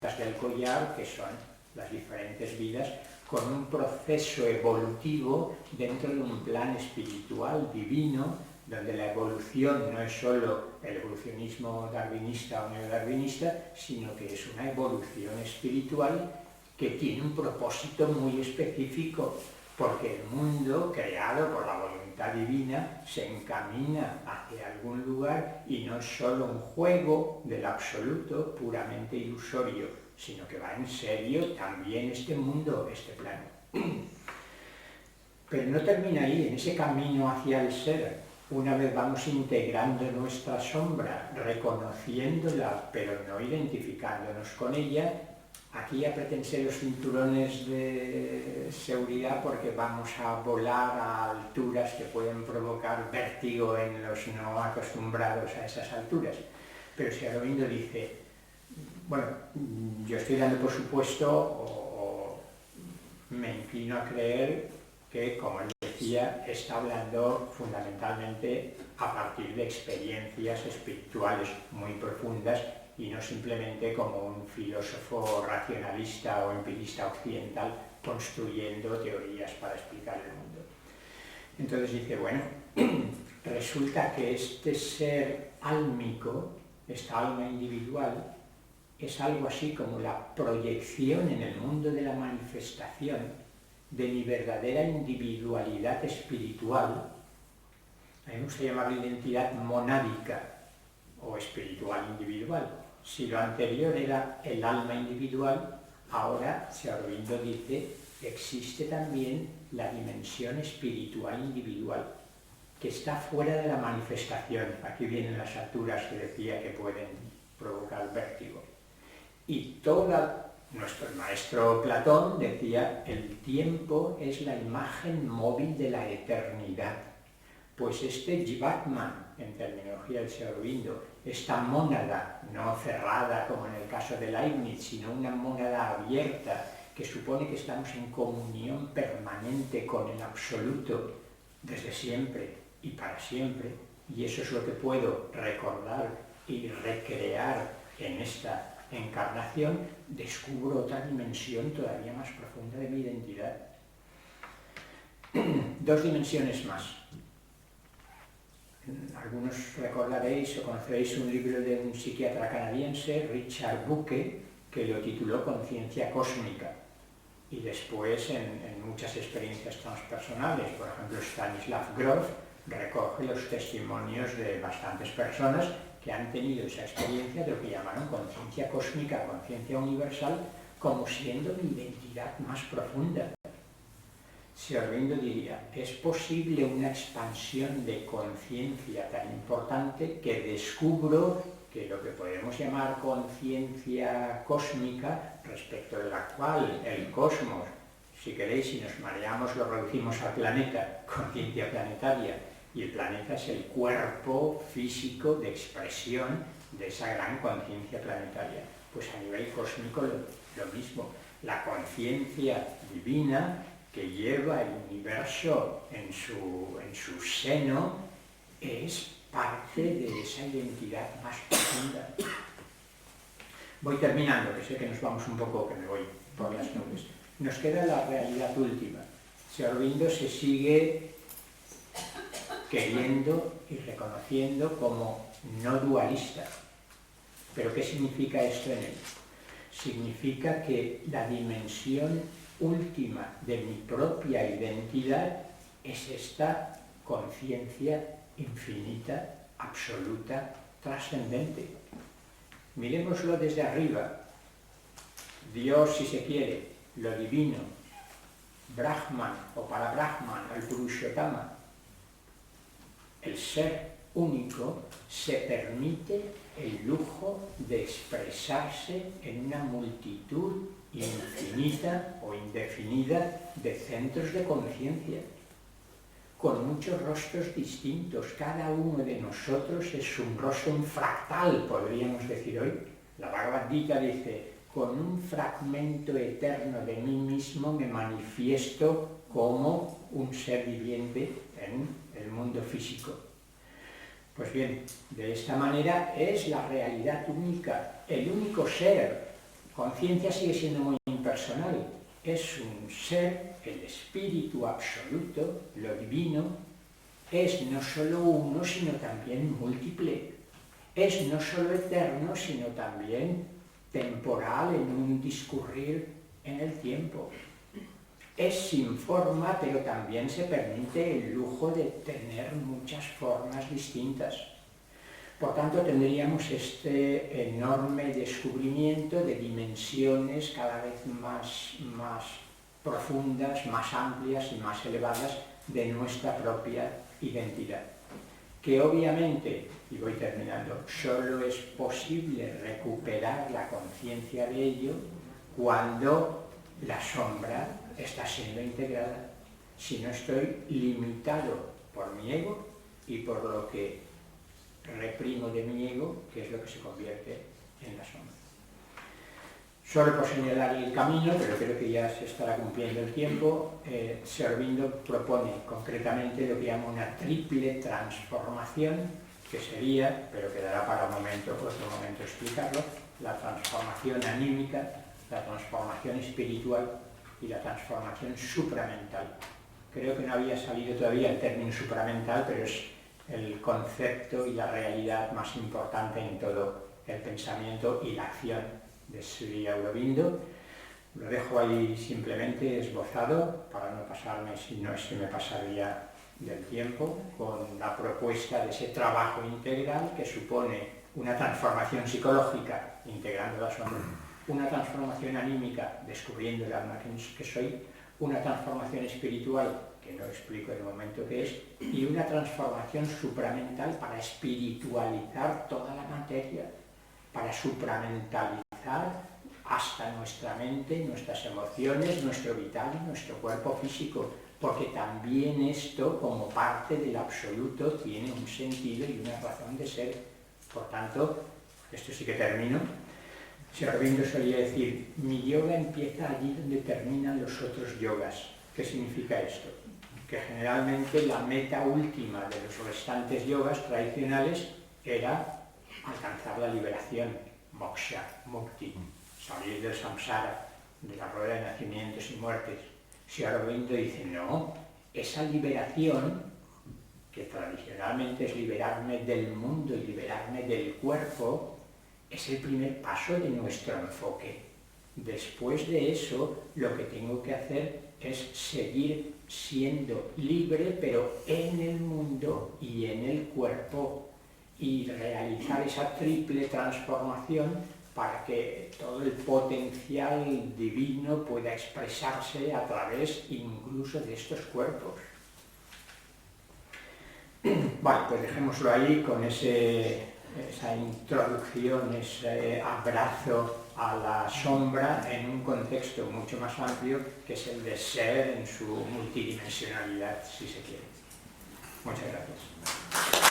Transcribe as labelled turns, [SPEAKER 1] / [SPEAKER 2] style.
[SPEAKER 1] del collar, que son las diferentes vidas, con un proceso evolutivo dentro de un plan espiritual divino, donde la evolución no es solo el evolucionismo darwinista o neodarwinista, sino que es una evolución espiritual que tiene un propósito muy específico, porque el mundo creado por la voluntad divina se encamina hacia algún lugar y no es solo un juego del absoluto puramente ilusorio, sino que va en serio también este mundo, este plano. Pero no termina ahí, en ese camino hacia el ser. Una vez vamos integrando nuestra sombra, reconociéndola, pero no identificándonos con ella, aquí apretense los cinturones de seguridad porque vamos a volar a alturas que pueden provocar vértigo en los no acostumbrados a esas alturas. Pero si Aurobindo dice, bueno, yo estoy dando por supuesto, o me inclino a creer que, como él decía, está hablando fundamentalmente a partir de experiencias espirituales muy profundas y no simplemente como un filósofo racionalista o empirista occidental construyendo teorías para explicar el mundo. Entonces dice, bueno, resulta que este ser álmico, esta alma individual, es algo así como la proyección en el mundo de la manifestación de mi verdadera individualidad espiritual. A mí me gusta llamarlo identidad monádica o espiritual individual. Si lo anterior era el alma individual, ahora, si Aurobindo dice, existe también la dimensión espiritual individual, que está fuera de la manifestación. Aquí vienen las alturas que decía que pueden provocar vértigo. Y nuestro maestro Platón decía, el tiempo es la imagen móvil de la eternidad. Pues este Jivatman, en terminología del Aurobindo, esta mónada, no cerrada como en el caso de Leibniz, sino una mónada abierta, que supone que estamos en comunión permanente con el absoluto desde siempre y para siempre, y eso es lo que puedo recordar y recrear en esta encarnación, descubro otra dimensión todavía más profunda de mi identidad. Dos dimensiones más. Algunos recordaréis o conoceréis un libro de un psiquiatra canadiense, Richard Bucke, que lo tituló Conciencia Cósmica. Y después, en muchas experiencias transpersonales, por ejemplo, Stanislav Grof recoge los testimonios de bastantes personas que han tenido esa experiencia de lo que llamaron conciencia cósmica, conciencia universal, como siendo mi identidad más profunda. Si Aurobindo diría, es posible una expansión de conciencia tan importante que descubro que lo que podemos llamar conciencia cósmica, respecto de la cual el cosmos, si queréis, si nos mareamos, lo reducimos al planeta, conciencia planetaria, y el planeta es el cuerpo físico de expresión de esa gran conciencia planetaria. Pues a nivel cósmico lo mismo. La conciencia divina que lleva el universo en su seno es parte de esa identidad más profunda. Voy terminando, que sé que nos vamos un poco, que me voy por las nubes. Nos queda la realidad última. Si Aurobindo se sigue queriendo y reconociendo como no dualista. ¿Pero qué significa esto en él? Significa que la dimensión última de mi propia identidad es esta conciencia infinita, absoluta, trascendente. Miremoslo desde arriba. Dios, si se quiere, lo divino, Brahman o para Brahman, el Purushottama, el ser único, se permite el lujo de expresarse en una multitud infinita o indefinida de centros de conciencia, con muchos rostros distintos. Cada uno de nosotros es un rostro, un fractal, podríamos decir hoy. La Bhagavad Gita dice, con un fragmento eterno de mí mismo me manifiesto como un ser viviente en el mundo físico. Pues bien, de esta manera es la realidad única, el único ser conciencia sigue siendo muy impersonal. Es un ser, el espíritu absoluto, lo divino, es no solo uno, sino también múltiple. Es no solo eterno, sino también temporal en un discurrir en el tiempo. Es sin forma, pero también se permite el lujo de tener muchas formas distintas. Por tanto, tendríamos este enorme descubrimiento de dimensiones cada vez más profundas, más amplias y más elevadas de nuestra propia identidad. Que obviamente, y voy terminando, solo es posible recuperar la conciencia de ello cuando la sombra está siendo integrada. Si no estoy limitado por mi ego y por lo que reprimo de mi ego, que es lo que se convierte en la sombra. Solo por señalar el camino, pero creo que ya se estará cumpliendo el tiempo, Sri Aurobindo propone concretamente lo que llama una triple transformación, que sería, pero quedará para otro momento explicarlo, la transformación anímica, la transformación espiritual y la transformación supramental. Creo que no había salido todavía el término supramental, pero es el concepto y la realidad más importante en todo el pensamiento y la acción de Sri Aurobindo. Lo dejo ahí simplemente esbozado para no pasarme, si no es que me pasaría del tiempo, con la propuesta de ese trabajo integral que supone una transformación psicológica, integrando la sombra, una transformación anímica, descubriendo el alma que soy, una transformación espiritual, que no explico en el momento que es, y una transformación supramental para espiritualizar toda la materia, para supramentalizar hasta nuestra mente, nuestras emociones, nuestro vital y nuestro cuerpo físico, porque también esto, como parte del absoluto, tiene un sentido y una razón de ser. Por tanto, esto sí que termino. Sri Aurobindo solía decir, mi yoga empieza allí donde terminan los otros yogas. ¿Qué significa esto? Que generalmente la meta última de los restantes yogas tradicionales era alcanzar la liberación, moksha, mukti, salir del samsara, de la rueda de nacimientos y muertes. Sri Aurobindo dice, no, esa liberación, que tradicionalmente es liberarme del mundo y liberarme del cuerpo, es el primer paso de nuestro enfoque. Después de eso, lo que tengo que hacer es seguir siendo libre, pero en el mundo y en el cuerpo, y realizar esa triple transformación para que todo el potencial divino pueda expresarse a través incluso de estos cuerpos. Vale, pues dejémoslo ahí con esa introducción, ese abrazo a la sombra en un contexto mucho más amplio, que es el de ser en su multidimensionalidad, si se quiere. Muchas gracias.